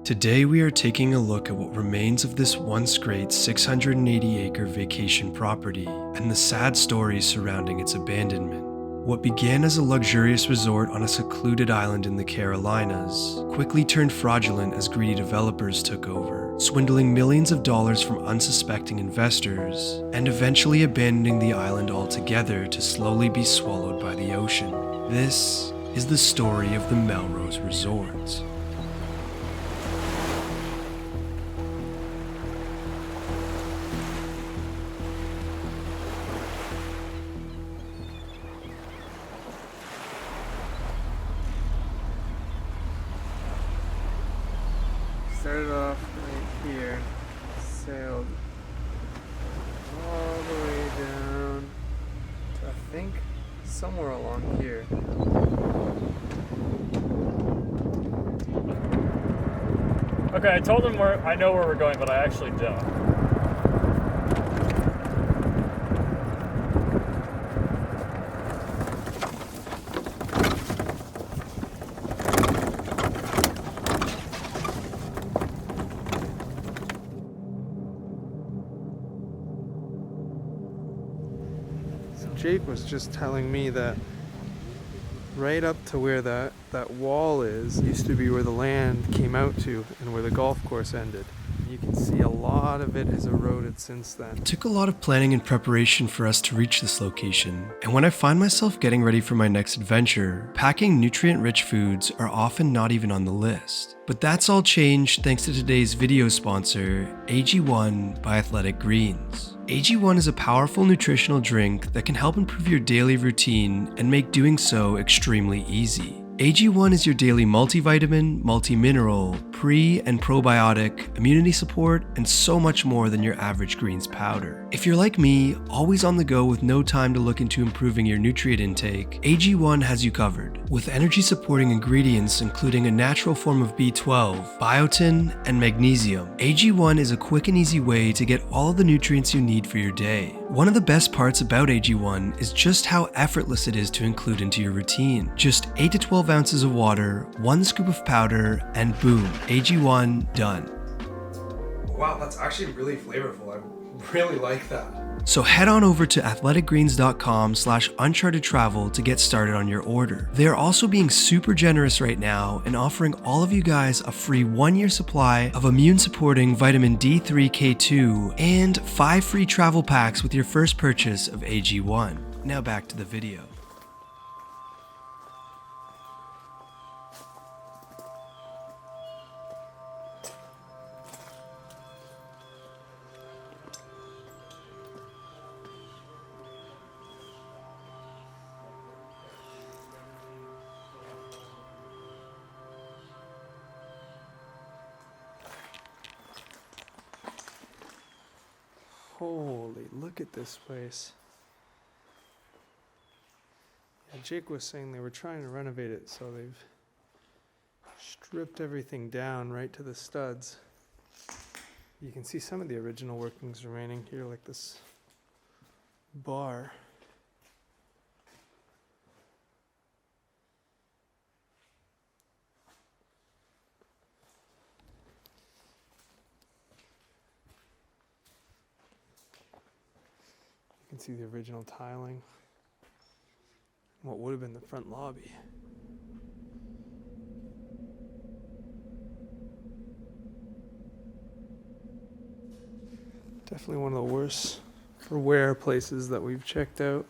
Today we are taking a look at what remains of this once great 680-acre vacation property and the sad stories surrounding its abandonment. What began as a luxurious resort on a secluded island in the Carolinas quickly turned fraudulent as greedy developers took over, swindling millions of dollars from unsuspecting investors and eventually abandoning the island altogether to slowly be swallowed by the ocean. This is the story of the Melrose Resort. Started off right here, sailed all the way down to, I think, somewhere along here. Okay, I told them I know where we're going, but I actually don't. Jake was just telling me that right up to where that wall is used to be where the land came out to and where the golf course ended. You can see a lot of it has eroded since then. It took a lot of planning and preparation for us to reach this location, and when I find myself getting ready for my next adventure, packing nutrient-rich foods are often not even on the list. But that's all changed thanks to today's video sponsor, AG1 by Athletic Greens. AG1 is a powerful nutritional drink that can help improve your daily routine and make doing so extremely easy. AG1 is your daily multivitamin, multi-mineral, pre- and probiotic, immunity support, and so much more than your average greens powder. If you're like me, always on the go with no time to look into improving your nutrient intake, AG1 has you covered. With energy-supporting ingredients including a natural form of B12, biotin, and magnesium, AG1 is a quick and easy way to get all of the nutrients you need for your day. One of the best parts about AG1 is just how effortless it is to include into your routine. Just 8 to 12 ounces of water, 1 scoop of powder, and boom, AG1 done. Wow, that's actually really flavorful. I really like that. So head on over to athleticgreens.com/unchartedtravel to get started on your order. They are also being super generous right now and offering all of you guys a free 1-year supply of immune-supporting vitamin D3K2 and 5 free travel packs with your first purchase of AG1. Now back to the video. Holy, look at this place. Yeah, Jake was saying they were trying to renovate it, so they've stripped everything down right to the studs. You can see some of the original workings remaining here, like this bar. You can see the original tiling. What would have been the front lobby. Definitely one of the worst for wear places that we've checked out.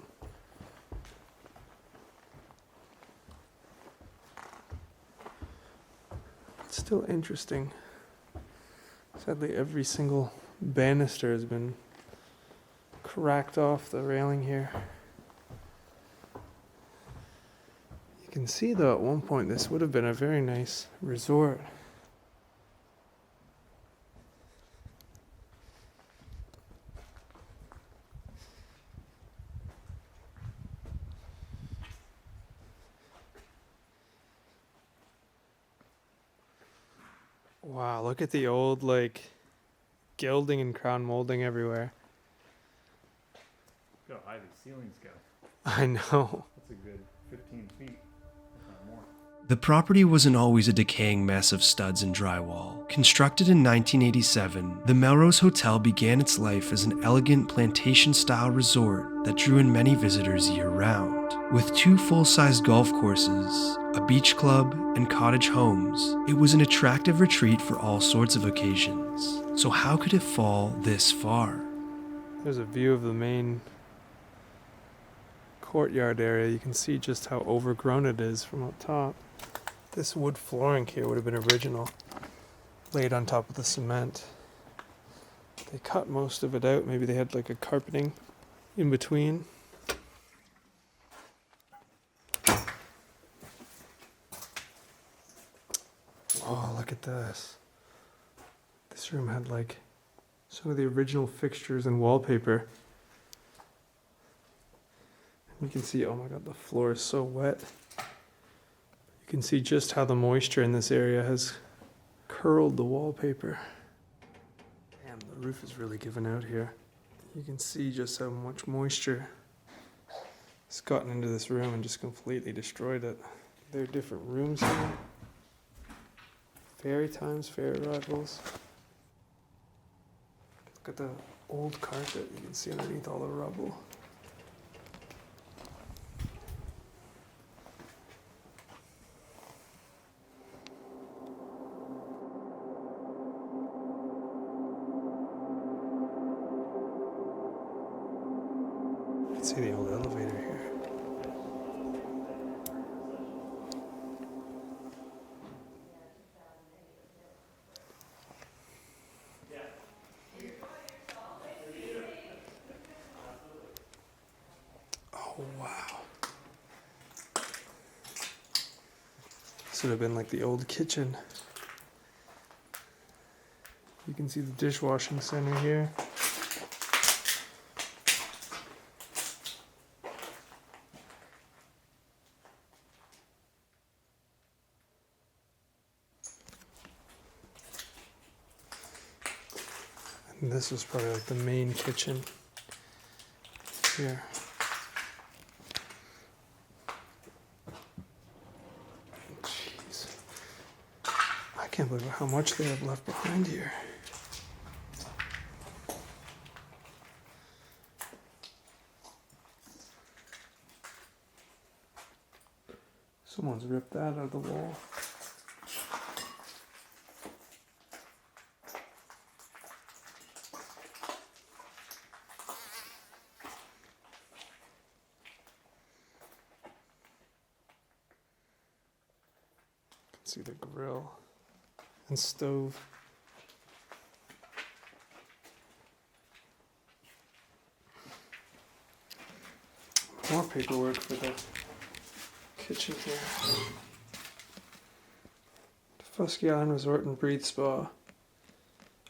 It's still interesting. Sadly, every single banister has been cracked off the railing here. You can see though at one point this would have been a very nice resort. Wow, look at the old gilding and crown molding everywhere. Look how high the ceilings go. I know. That's a good 15 feet, if not more. The property wasn't always a decaying mess of studs and drywall. Constructed in 1987, the Melrose Hotel began its life as an elegant plantation-style resort that drew in many visitors year-round. With 2 full-sized golf courses, a beach club, and cottage homes, it was an attractive retreat for all sorts of occasions. So how could it fall this far? There's a view of the main courtyard area. You can see just how overgrown it is from up top. This wood flooring here would have been original, laid on top of the cement. They cut most of it out. Maybe they had like a carpeting in between. Oh, look at this. This room had like some of the original fixtures and wallpaper. You can see, oh my god, the floor is so wet. You can see just how the moisture in this area has curled the wallpaper. Damn, the roof is really giving out here. You can see just how much moisture has gotten into this room and just completely destroyed it. There are different rooms here. Fairy times, fairy arrivals. Look at the old carpet. You can see underneath all the rubble. You can see the old elevator here. Oh, wow. This would have been like the old kitchen. You can see the dishwashing center here. And this was probably like the main kitchen here. Jeez. I can't believe how much they have left behind here. Someone's ripped that out of the wall. See the grill and stove. More paperwork for the kitchen here. Fusky Island Resort and Breathe Spa.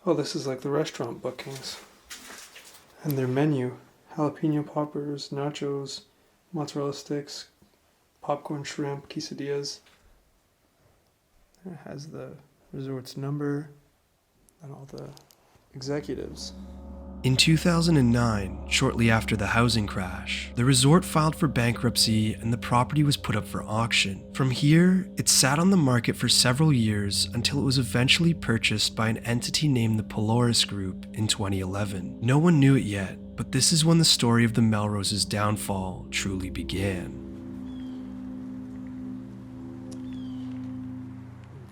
Oh, this is like the restaurant bookings. And their menu. Jalapeno poppers, nachos, mozzarella sticks, popcorn shrimp, quesadillas. It has the resort's number and all the executives. In 2009, shortly after the housing crash, the resort filed for bankruptcy and the property was put up for auction. From here, it sat on the market for several years until it was eventually purchased by an entity named the Polaris Group in 2011. No one knew it yet, but this is when the story of the Melrose's downfall truly began.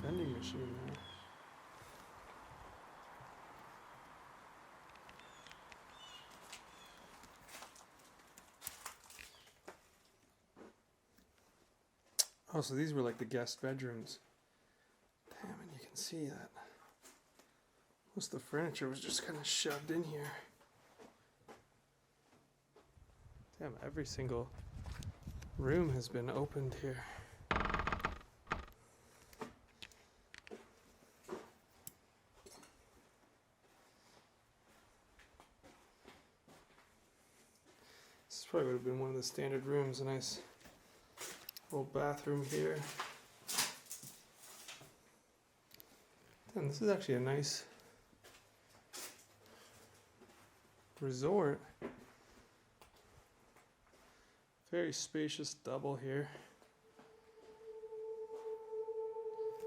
Vending machine there. Oh, so these were like the guest bedrooms. Damn, and you can see that most of the furniture was just kind of shoved in here. Damn, every single room has been opened here. This probably would have been one of the standard rooms. A nice old bathroom here. And this is actually a nice resort. Very spacious double here.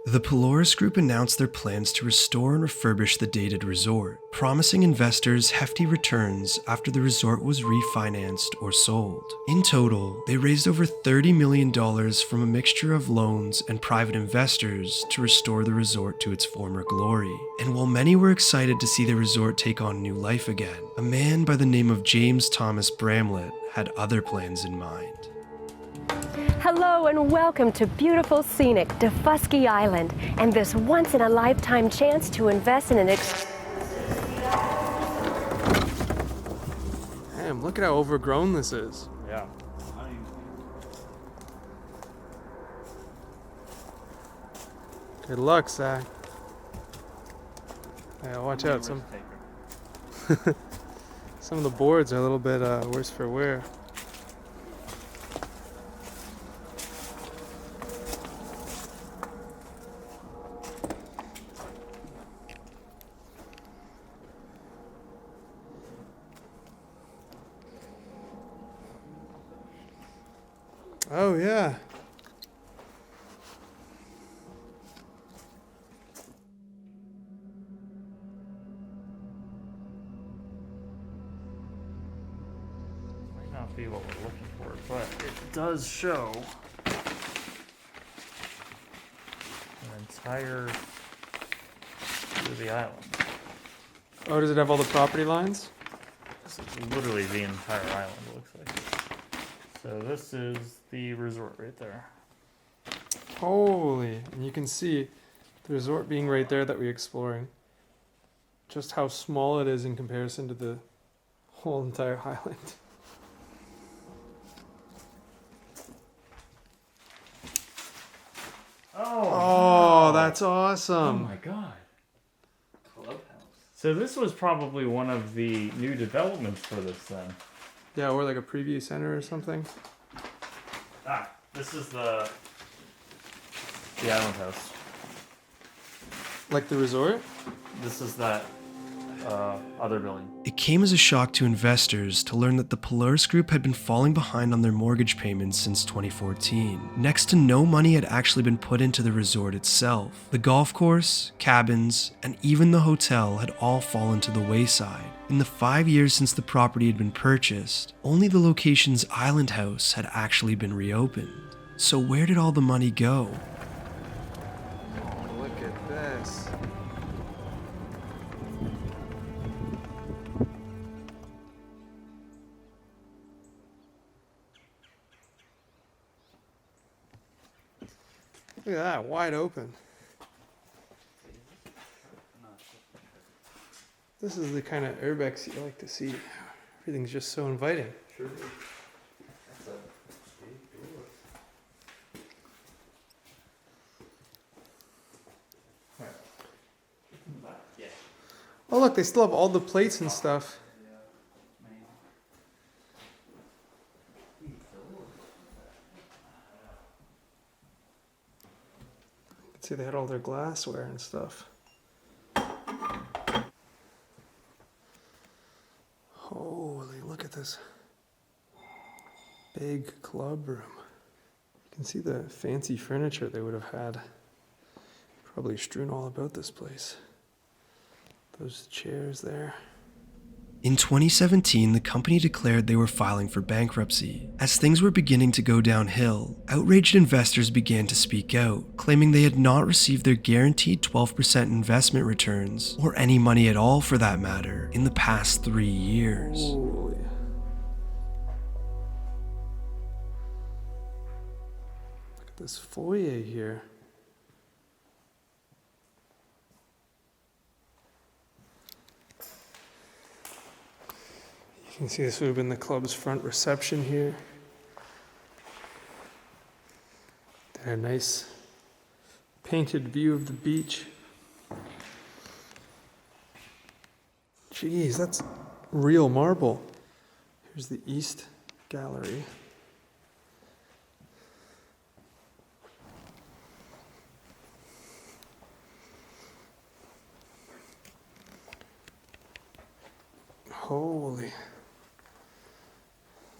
The Polaris Group announced their plans to restore and refurbish the dated resort, promising investors hefty returns after the resort was refinanced or sold. In total, they raised over $30 million from a mixture of loans and private investors to restore the resort to its former glory. And while many were excited to see the resort take on new life again, a man by the name of James Thomas Bramlett had other plans in mind. Hello and welcome to beautiful, scenic Defusky Island and this once-in-a-lifetime chance to invest in an Damn, look at how overgrown this is. Yeah. Good luck, Zach. Yeah, watch out. Some of the boards are a little bit worse for wear. Oh, yeah. Might not be what we're looking for, but it does show an entire view of the island. Oh, does it have all the property lines? This is literally the entire island, it looks like. So this is the resort right there. Holy, and you can see the resort being right there that we're exploring. Just how small it is in comparison to the whole entire island. Oh, that's Oh awesome. my god. So this was probably one of the new developments for this then. Yeah, or like a preview center or something. Ah, this is the island house. Like the resort? This is that other building. It came as a shock to investors to learn that the Polaris Group had been falling behind on their mortgage payments since 2014. Next to no money had actually been put into the resort itself. The golf course, cabins, and even the hotel had all fallen to the wayside. In the 5 years since the property had been purchased, only the location's island house had actually been reopened. So where did all the money go? Look at this. Look at that, wide open. This is the kind of urbex you like to see. Everything's just so inviting. Oh look, they still have all the plates and stuff. You can see they had all their glassware and stuff. Holy, look at this big club room. You can see the fancy furniture they would have had. Probably strewn all about this place. Those chairs there. In 2017, the company declared they were filing for bankruptcy. As things were beginning to go downhill, outraged investors began to speak out, claiming they had not received their guaranteed 12% investment returns, or any money at all for that matter, in the past 3 years. Holy. Look at this foyer here. You can see this would have been the club's front reception here. They had a nice painted view of the beach. Jeez, that's real marble. Here's the East Gallery. Holy.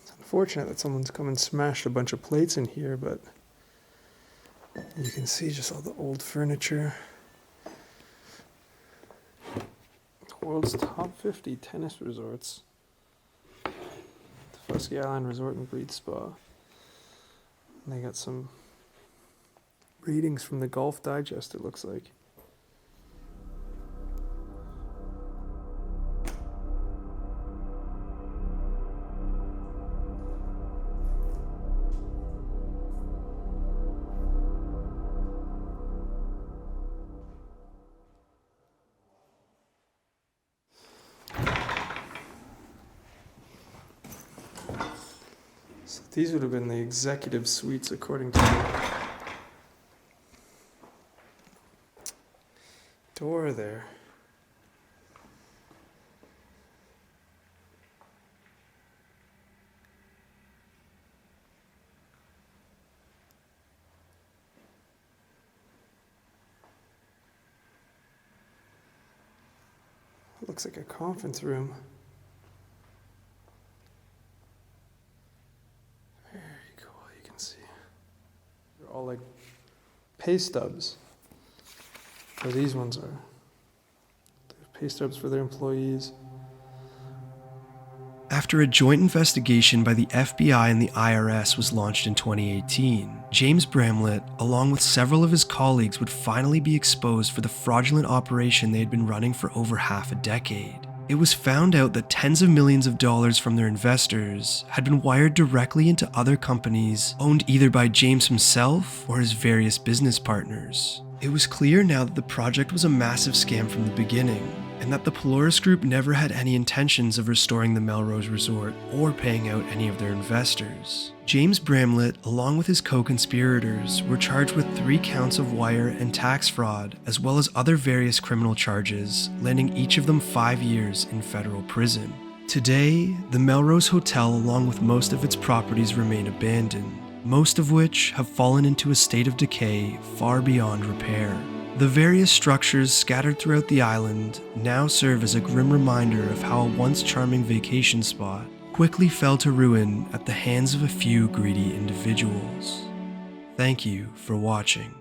It's unfortunate that someone's come and smashed a bunch of plates in here, but You can see just all the old furniture. World's top 50 tennis resorts. Defusky Island Resort and Breed Spa. And they got some ratings from the Golf Digest, it looks like. So these would have been the executive suites according to the door there. It looks like a conference room. Very cool, you can see. They're all like pay stubs. Or these ones are. They have pay stubs for their employees. After a joint investigation by the FBI and the IRS was launched in 2018, James Bramlett, along with several of his colleagues, would finally be exposed for the fraudulent operation they had been running for over half a decade. It was found out that tens of millions of dollars from their investors had been wired directly into other companies owned either by James himself or his various business partners. It was clear now that the project was a massive scam from the beginning, and that the Polaris Group never had any intentions of restoring the Melrose Resort or paying out any of their investors. James Bramlett, along with his co-conspirators, were charged with 3 counts of wire and tax fraud, as well as other various criminal charges, landing each of them 5 years in federal prison. Today, the Melrose Hotel, along with most of its properties, remain abandoned, most of which have fallen into a state of decay far beyond repair. The various structures scattered throughout the island now serve as a grim reminder of how a once charming vacation spot quickly fell to ruin at the hands of a few greedy individuals. Thank you for watching.